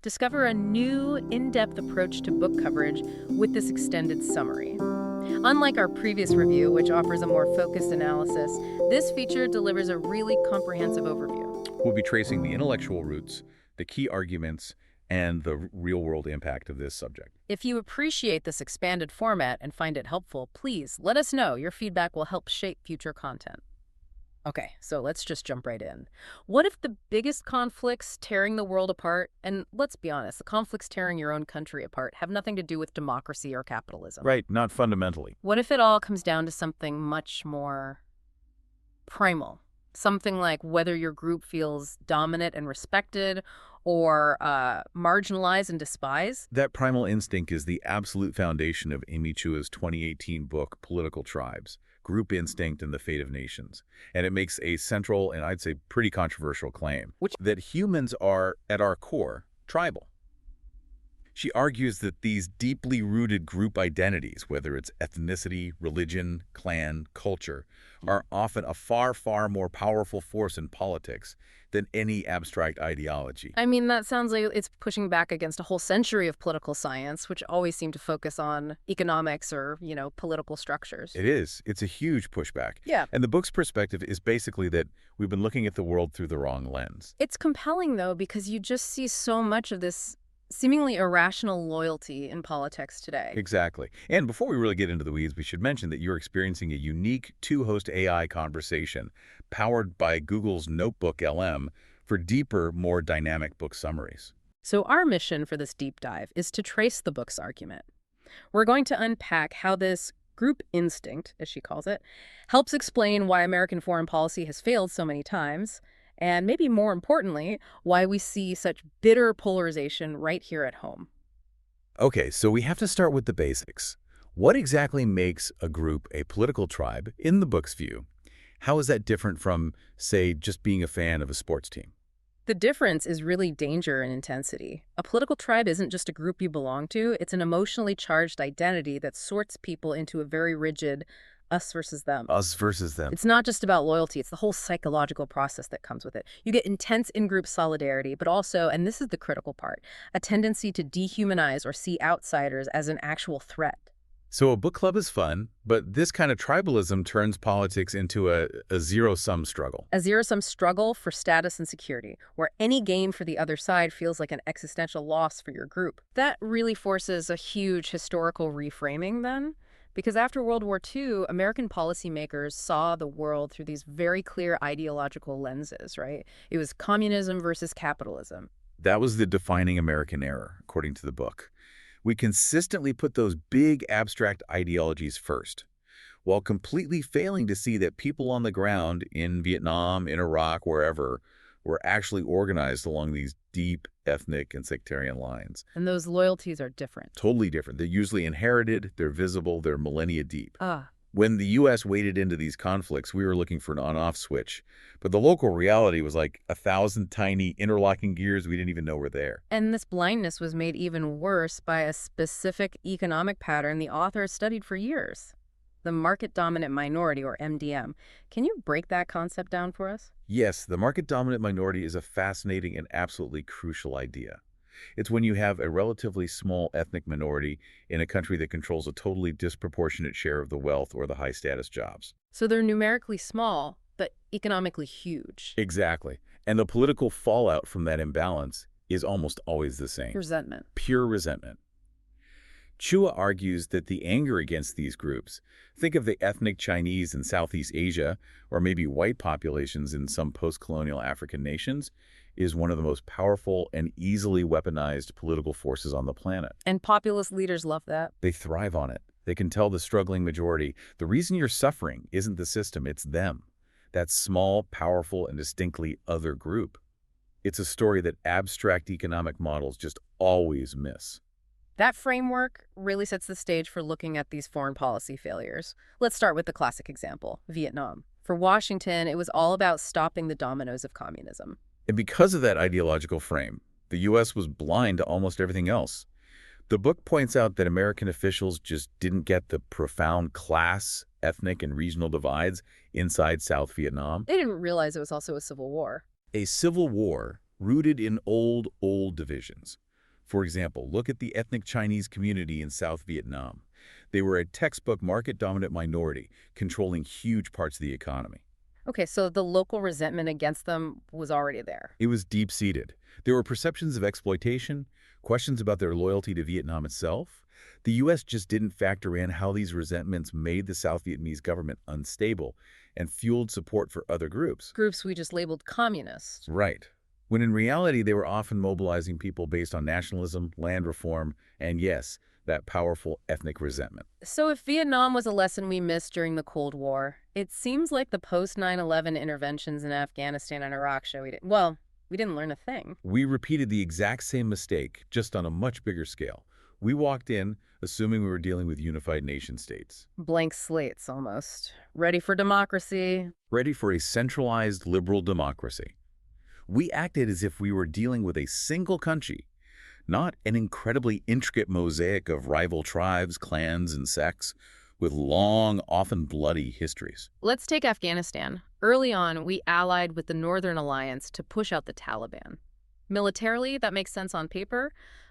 Discover a new, in-depth approach to book coverage with this extended summary. Unlike our previous review, which offers a more focused analysis, this feature delivers a really comprehensive overview. We'll be tracing the intellectual roots, the key arguments, and the real-world impact of this subject. If you appreciate this expanded format and find it helpful, please let us know. Your feedback will help shape future content. Okay, so let's just jump right in. What if the biggest conflicts tearing the world apart, and let's be honest, the conflicts tearing your own country apart have nothing to do with democracy or capitalism? Right, not fundamentally. What if it all comes down to something much more primal? Something like whether your group feels dominant and respected or marginalized and despised? That primal instinct is the absolute foundation of Amy Chua's 2018 book, Political Tribes, Group Instinct and the Fate of Nations. And it makes a central and I'd say pretty controversial claim, that humans are, at our core, tribal. She argues that these deeply rooted group identities, whether it's ethnicity, religion, clan, culture, are often a far, far more powerful force in politics than any abstract ideology. I mean, that sounds like it's pushing back against a whole century of political science, which always seemed to focus on economics or, political structures. It is. It's a huge pushback. Yeah. And the book's perspective is basically that we've been looking at the world through the wrong lens. It's compelling, though, because you just see so much of this seemingly irrational loyalty in politics today. Exactly. And before we really get into the weeds, we should mention that you're experiencing a unique two-host AI conversation powered by Google's Notebook LM for deeper, more dynamic book summaries. So our mission for this deep dive is to trace the book's argument. We're going to unpack how this group instinct, as she calls it, helps explain why American foreign policy has failed so many times, and maybe more importantly, why we see such bitter polarization right here at home. Okay, so we have to start with the basics. What exactly makes a group a political tribe in the book's view? How is that different from, say, just being a fan of a sports team? The difference is really danger and intensity. A political tribe isn't just a group you belong to, it's an emotionally charged identity that sorts people into a very rigid us versus them. Us versus them. It's not just about loyalty, it's the whole psychological process that comes with it. You get intense in-group solidarity, but also, and this is the critical part, a tendency to dehumanize or see outsiders as an actual threat. So a book club is fun, but this kind of tribalism turns politics into a zero-sum struggle. A zero-sum struggle for status and security, where any gain for the other side feels like an existential loss for your group. That really forces a huge historical reframing then. Because after World War II, American policymakers saw the world through these very clear ideological lenses, right? It was communism versus capitalism. That was the defining American era, according to the book. We consistently put those big abstract ideologies first, while completely failing to see that people on the ground in Vietnam, in Iraq, wherever, were actually organized along these deep ethnic and sectarian lines. And those loyalties are different. Totally different. They're usually inherited, they're visible, they're millennia deep. Ah. When the U.S. waded into these conflicts, we were looking for an on-off switch. But the local reality was like 1,000 tiny interlocking gears we didn't even know were there. And this blindness was made even worse by a specific economic pattern the author studied for years. The market-dominant minority, or MDM. Can you break that concept down for us? Yes, the market-dominant minority is a fascinating and absolutely crucial idea. It's when you have a relatively small ethnic minority in a country that controls a totally disproportionate share of the wealth or the high-status jobs. So they're numerically small, but economically huge. Exactly. And the political fallout from that imbalance is almost always the same. Resentment. Pure resentment. Chua argues that the anger against these groups, think of the ethnic Chinese in Southeast Asia, or maybe white populations in some post-colonial African nations, is one of the most powerful and easily weaponized political forces on the planet. And populist leaders love that. They thrive on it. They can tell the struggling majority, the reason you're suffering isn't the system, it's them. That small, powerful, and distinctly other group. It's a story that abstract economic models just always miss. That framework really sets the stage for looking at these foreign policy failures. Let's start with the classic example, Vietnam. For Washington, it was all about stopping the dominoes of communism. And because of that ideological frame, the U.S. was blind to almost everything else. The book points out that American officials just didn't get the profound class, ethnic, and regional divides inside South Vietnam. They didn't realize it was also a civil war. A civil war rooted in old divisions. For example, look at the ethnic Chinese community in South Vietnam. They were a textbook market-dominant minority, controlling huge parts of the economy. Okay, so the local resentment against them was already there. It was deep-seated. There were perceptions of exploitation, questions about their loyalty to Vietnam itself. The U.S. just didn't factor in how these resentments made the South Vietnamese government unstable and fueled support for other groups. Groups we just labeled communist. Right. When in reality, they were often mobilizing people based on nationalism, land reform, and yes, that powerful ethnic resentment. So if Vietnam was a lesson we missed during the Cold War, it seems like the post-9/11 interventions in Afghanistan and Iraq show we didn't learn a thing. We repeated the exact same mistake, just on a much bigger scale. We walked in assuming we were dealing with unified nation states. Blank slates, almost. Ready for democracy. Ready for a centralized liberal democracy. We acted as if we were dealing with a single country, not an incredibly intricate mosaic of rival tribes, clans, and sects with long, often bloody histories. Let's take Afghanistan. Early on, we allied with the Northern Alliance to push out the Taliban. Militarily, that makes sense on paper,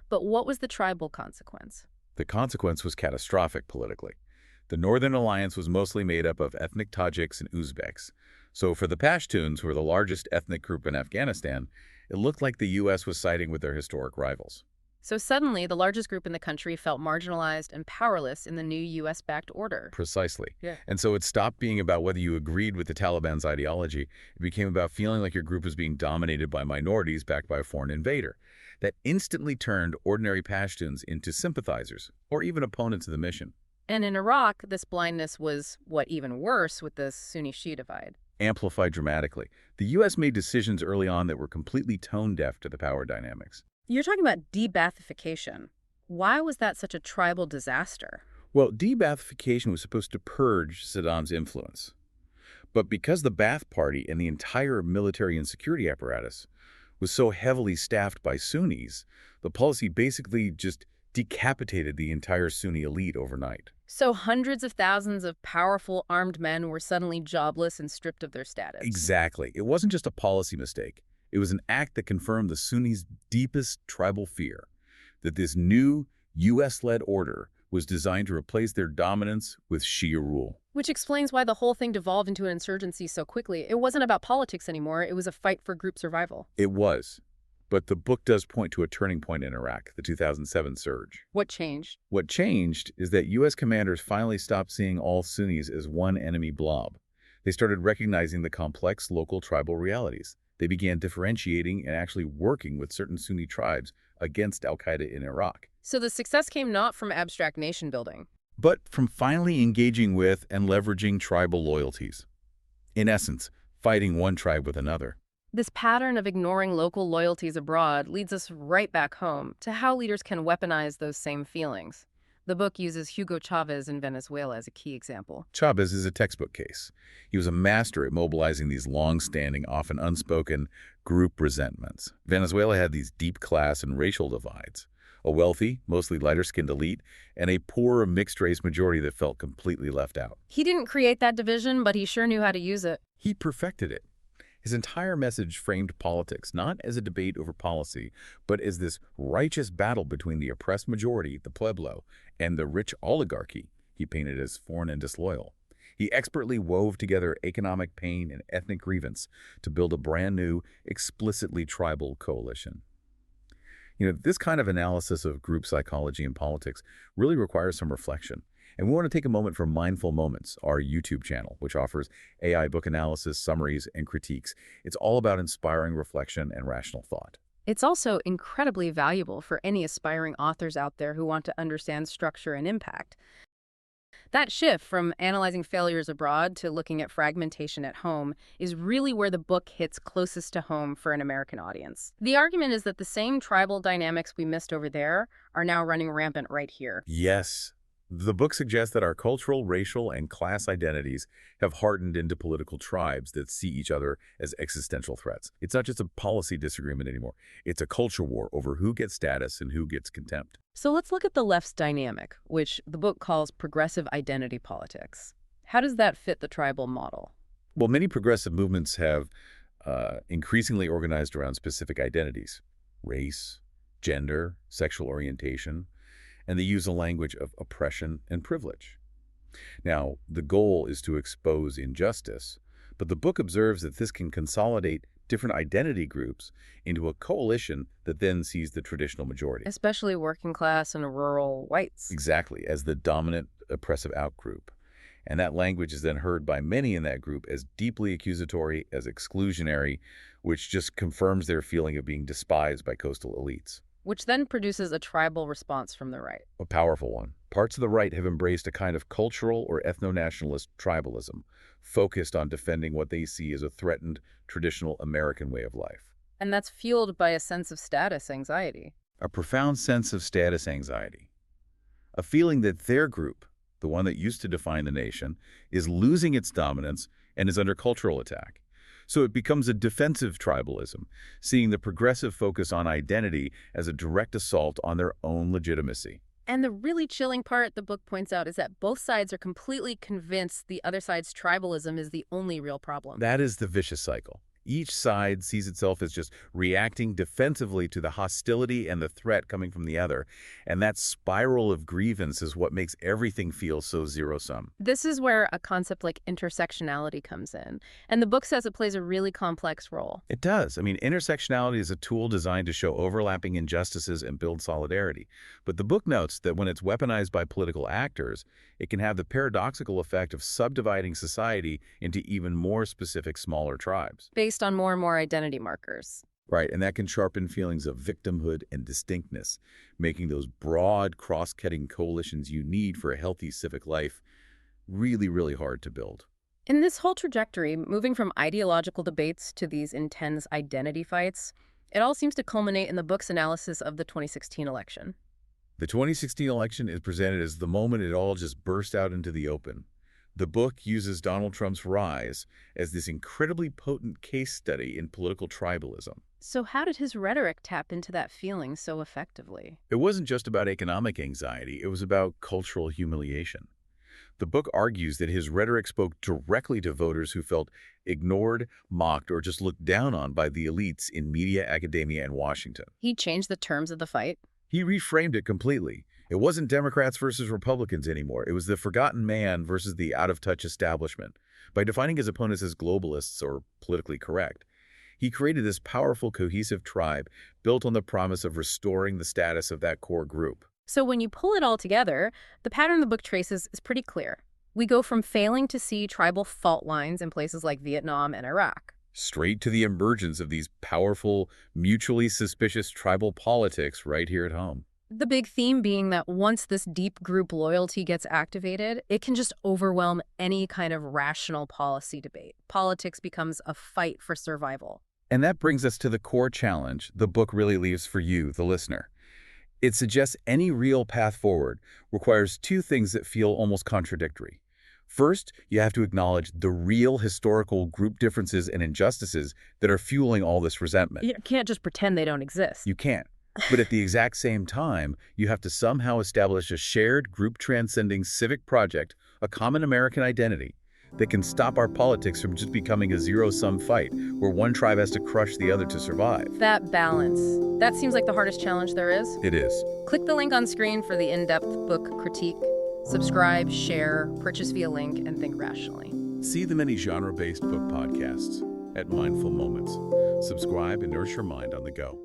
but what was the tribal consequence? The consequence was catastrophic politically. The Northern Alliance was mostly made up of ethnic Tajiks and Uzbeks. So for the Pashtuns, who were the largest ethnic group in Afghanistan, it looked like the U.S. was siding with their historic rivals. So suddenly, the largest group in the country felt marginalized and powerless in the new U.S.-backed order. Precisely. Yeah. And so it stopped being about whether you agreed with the Taliban's ideology. It became about feeling like your group was being dominated by minorities backed by a foreign invader. That instantly turned ordinary Pashtuns into sympathizers, or even opponents of the mission. And in Iraq, this blindness was, even worse with the Sunni-Shia divide. Amplified dramatically. The U.S. made decisions early on that were completely tone-deaf to the power dynamics. You're talking about de-Baathification. Why was that such a tribal disaster? Well, de-Baathification was supposed to purge Saddam's influence. But because the Ba'ath Party and the entire military and security apparatus was so heavily staffed by Sunnis, the policy basically just decapitated the entire Sunni elite overnight. So hundreds of thousands of powerful armed men were suddenly jobless and stripped of their status. Exactly. It wasn't just a policy mistake. It was an act that confirmed the Sunnis' deepest tribal fear, that this new U.S.-led order was designed to replace their dominance with Shia rule. Which explains why the whole thing devolved into an insurgency so quickly. It wasn't about politics anymore. It was a fight for group survival. It was. But the book does point to a turning point in Iraq, the 2007 surge. What changed? What changed is that U.S. commanders finally stopped seeing all Sunnis as one enemy blob. They started recognizing the complex local tribal realities. They began differentiating and actually working with certain Sunni tribes against al-Qaeda in Iraq. So the success came not from abstract nation building, but from finally engaging with and leveraging tribal loyalties. In essence, fighting one tribe with another. This pattern of ignoring local loyalties abroad leads us right back home to how leaders can weaponize those same feelings. The book uses Hugo Chavez in Venezuela as a key example. Chavez is a textbook case. He was a master at mobilizing these long-standing, often unspoken, group resentments. Venezuela had these deep class and racial divides. A wealthy, mostly lighter-skinned elite, and a poor mixed-race majority that felt completely left out. He didn't create that division, but he sure knew how to use it. He perfected it. His entire message framed politics not as a debate over policy, but as this righteous battle between the oppressed majority, the pueblo, and the rich oligarchy he painted as foreign and disloyal. He expertly wove together economic pain and ethnic grievance to build a brand new, explicitly tribal coalition. This kind of analysis of group psychology and politics really requires some reflection. And we want to take a moment for Mindful Moments, our YouTube channel, which offers AI book analysis, summaries, and critiques. It's all about inspiring reflection and rational thought. It's also incredibly valuable for any aspiring authors out there who want to understand structure and impact. That shift from analyzing failures abroad to looking at fragmentation at home is really where the book hits closest to home for an American audience. The argument is that the same tribal dynamics we missed over there are now running rampant right here. Yes. The book suggests that our cultural, racial, and class identities have hardened into political tribes that see each other as existential threats. It's not just a policy disagreement anymore. It's a culture war over who gets status and who gets contempt. So let's look at the left's dynamic, which the book calls progressive identity politics. How does that fit the tribal model? Well, many progressive movements have increasingly organized around specific identities: race, gender, sexual orientation, and they use a language of oppression and privilege. Now, the goal is to expose injustice, but the book observes that this can consolidate different identity groups into a coalition that then sees the traditional majority. Especially working class and rural whites. Exactly, as the dominant oppressive outgroup. And that language is then heard by many in that group as deeply accusatory, as exclusionary, which just confirms their feeling of being despised by coastal elites. Which then produces a tribal response from the right. A powerful one. Parts of the right have embraced a kind of cultural or ethno-nationalist tribalism, focused on defending what they see as a threatened, traditional American way of life. And that's fueled by a sense of status anxiety. A profound sense of status anxiety. A feeling that their group, the one that used to define the nation, is losing its dominance and is under cultural attack. So it becomes a defensive tribalism, seeing the progressive focus on identity as a direct assault on their own legitimacy. And the really chilling part the book points out is that both sides are completely convinced the other side's tribalism is the only real problem. That is the vicious cycle. Each side sees itself as just reacting defensively to the hostility and the threat coming from the other. And that spiral of grievance is what makes everything feel so zero-sum. This is where a concept like intersectionality comes in. And the book says it plays a really complex role. It does. I mean, intersectionality is a tool designed to show overlapping injustices and build solidarity. But the book notes that when it's weaponized by political actors, it can have the paradoxical effect of subdividing society into even more specific, smaller tribes. Based on more and more identity markers. Right, and that can sharpen feelings of victimhood and distinctness, making those broad, cross-cutting coalitions you need for a healthy civic life really, really hard to build. In this whole trajectory, moving from ideological debates to these intense identity fights, it all seems to culminate in the book's analysis of the 2016 election. The 2016 election is presented as the moment it all just burst out into the open. The book uses Donald Trump's rise as this incredibly potent case study in political tribalism. So how did his rhetoric tap into that feeling so effectively? It wasn't just about economic anxiety, it was about cultural humiliation. The book argues that his rhetoric spoke directly to voters who felt ignored, mocked, or just looked down on by the elites in media, academia, and Washington. He changed the terms of the fight. He reframed it completely. It wasn't Democrats versus Republicans anymore. It was the forgotten man versus the out-of-touch establishment. By defining his opponents as globalists or politically correct, he created this powerful, cohesive tribe built on the promise of restoring the status of that core group. So when you pull it all together, the pattern the book traces is pretty clear. We go from failing to see tribal fault lines in places like Vietnam and Iraq, straight to the emergence of these powerful, mutually suspicious tribal politics right here at home. The big theme being that once this deep group loyalty gets activated, it can just overwhelm any kind of rational policy debate. Politics becomes a fight for survival. And that brings us to the core challenge the book really leaves for you, the listener. It suggests any real path forward requires two things that feel almost contradictory. First, you have to acknowledge the real historical group differences and injustices that are fueling all this resentment. You can't just pretend they don't exist. You can't. But at the exact same time, you have to somehow establish a shared group-transcending civic project, a common American identity, that can stop our politics from just becoming a zero-sum fight where one tribe has to crush the other to survive. That balance, that seems like the hardest challenge there is. It is. Click the link on screen for the in-depth book critique. Subscribe, share, purchase via link, and think rationally. See the many genre-based book podcasts at Mindful Moments. Subscribe and nourish your mind on the go.